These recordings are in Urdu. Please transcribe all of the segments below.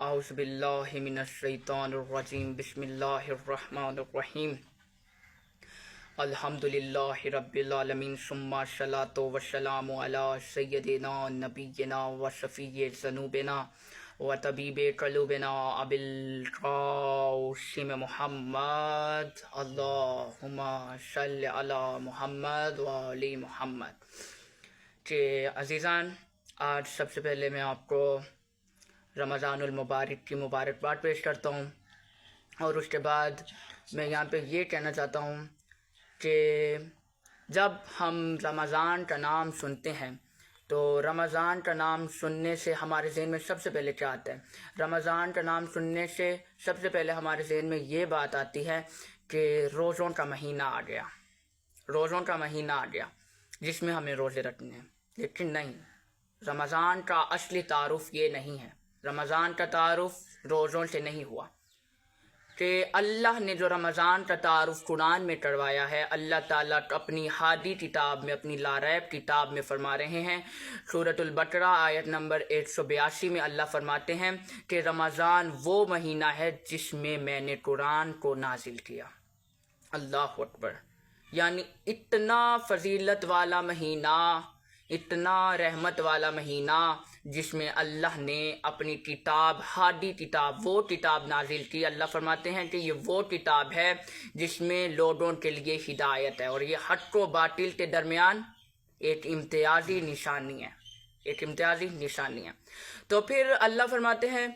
اعوذ باللہ من الشیطان الرجیم بسم اللہ الرحمن الرحیم الحمدللہ رب العالمین ثم الصلاۃ والسلام علی سیدنا نبینا و شفیع ذنوبنا و طبیب قلوبنا ابی القاسم محمد اللہم صل علی محمد و آل محمد۔ کہ عزیزان، آج سب سے پہلے میں آپ کو رمضان المبارک کی مبارکباد پیش کرتا ہوں، اور اس کے بعد میں یہاں پہ یہ کہنا چاہتا ہوں کہ جب ہم رمضان کا نام سنتے ہیں تو رمضان کا نام سننے سے ہمارے ذہن میں سب سے پہلے کیا آتا ہے؟ رمضان کا نام سننے سے سب سے پہلے ہمارے ذہن میں یہ بات آتی ہے کہ روزوں کا مہینہ آ گیا، روزوں کا مہینہ آ گیا جس میں ہمیں روزے رکھنے ہیں۔ لیکن نہیں، رمضان کا اصلی تعارف یہ نہیں ہے، رمضان کا تعارف روزوں سے نہیں ہوا۔ کہ اللہ نے جو رمضان کا تعارف قرآن میں کروایا ہے، اللہ تعالیٰ اپنی ہادی کتاب میں، اپنی لاریب کتاب میں فرما رہے ہیں۔ سورۃ البقرہ آیت نمبر 182 میں اللہ فرماتے ہیں کہ رمضان وہ مہینہ ہے جس میں نے قرآن کو نازل کیا۔ اللہ اکبر! یعنی اتنا فضیلت والا مہینہ، اتنا رحمت والا مہینہ جس میں اللہ نے اپنی کتاب، ہادی کتاب، وہ کتاب نازل کی۔ اللہ فرماتے ہیں کہ یہ وہ کتاب ہے جس میں لوگوں کے لیے ہدایت ہے، اور یہ حق و باطل کے درمیان ایک امتیازی نشانی ہے، ایک امتیازی نشانی ہے۔ تو پھر اللہ فرماتے ہیں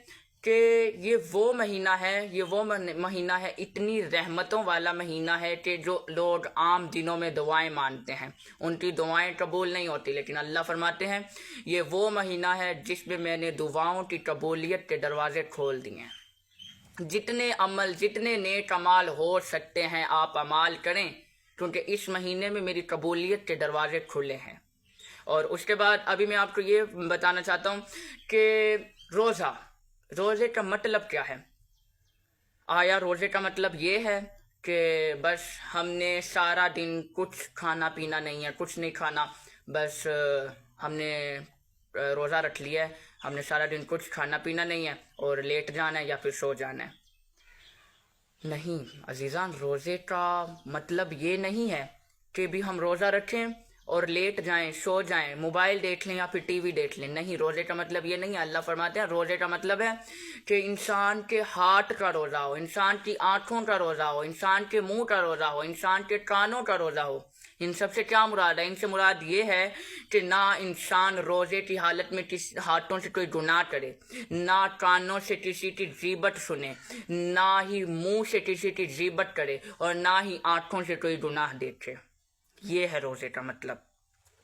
کہ یہ وہ مہینہ ہے، یہ وہ مہینہ ہے، اتنی رحمتوں والا مہینہ ہے کہ جو لوگ عام دنوں میں دعائیں مانگتے ہیں ان کی دعائیں قبول نہیں ہوتی، لیکن اللہ فرماتے ہیں یہ وہ مہینہ ہے جس میں نے دعاؤں کی قبولیت کے دروازے کھول دیے ہیں۔ جتنے عمل، جتنے نیک اعمال ہو سکتے ہیں آپ اعمال کریں، کیونکہ اس مہینے میں میری قبولیت کے دروازے کھلے ہیں۔ اور اس کے بعد ابھی میں آپ کو یہ بتانا چاہتا ہوں کہ روزے کا مطلب کیا ہے؟ آیا روزے کا مطلب یہ ہے کہ بس ہم نے سارا دن کچھ کھانا پینا نہیں ہے، کچھ نہیں کھانا، بس ہم نے روزہ رکھ لیا ہے، ہم نے سارا دن کچھ کھانا پینا نہیں ہے اور لیٹ جانا ہے یا پھر سو جانا ہے؟ نہیں عزیزان، روزے کا مطلب یہ نہیں ہے کہ بھی ہم روزہ رکھیں اور لیٹ جائیں، سو جائیں، موبائل دیکھ لیں یا پھر ٹی وی دیکھ لیں۔ نہیں، روزے کا مطلب یہ نہیں ہے۔ اللہ فرماتے ہیں روزے کا مطلب ہے کہ انسان کے ہاتھ کا روزہ ہو، انسان کی آنکھوں کا روزہ ہو، انسان کے منہ کا روزہ ہو، انسان کے کانوں کا روزہ ہو۔ ان سب سے کیا مراد ہے؟ ان سے مراد یہ ہے کہ نہ انسان روزے کی حالت میں ہاتھوں سے کوئی گناہ کرے، نہ کانوں سے کسی کی غیبت سنے، نہ ہی منہ سے کسی کی غیبت کرے، اور نہ ہی آنکھوں سے کوئی گناہ دیکھے۔ یہ ہے روزے کا مطلب۔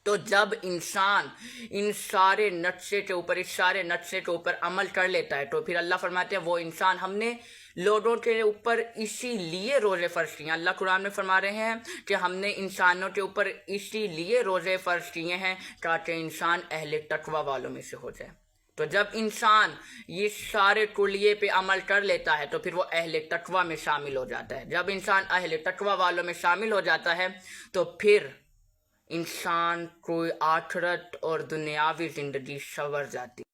تو جب انسان ان سارے نقشے کے اوپر عمل کر لیتا ہے تو پھر اللہ فرماتے ہیں وہ انسان، ہم نے لوگوں کے اوپر اسی لیے روزے فرض کیے ہیں۔ اللہ قرآن میں فرما رہے ہیں کہ ہم نے انسانوں کے اوپر اسی لیے روزے فرض کیے ہیں تاکہ انسان اہل تقوی والوں میں سے ہو جائے۔ تو جب انسان یہ سارے کلیے پہ عمل کر لیتا ہے تو پھر وہ اہل تقوی میں شامل ہو جاتا ہے۔ جب انسان اہل تقوی والوں میں شامل ہو جاتا ہے تو پھر انسان کو آخرت اور دنیاوی زندگی سنور جاتی ہے۔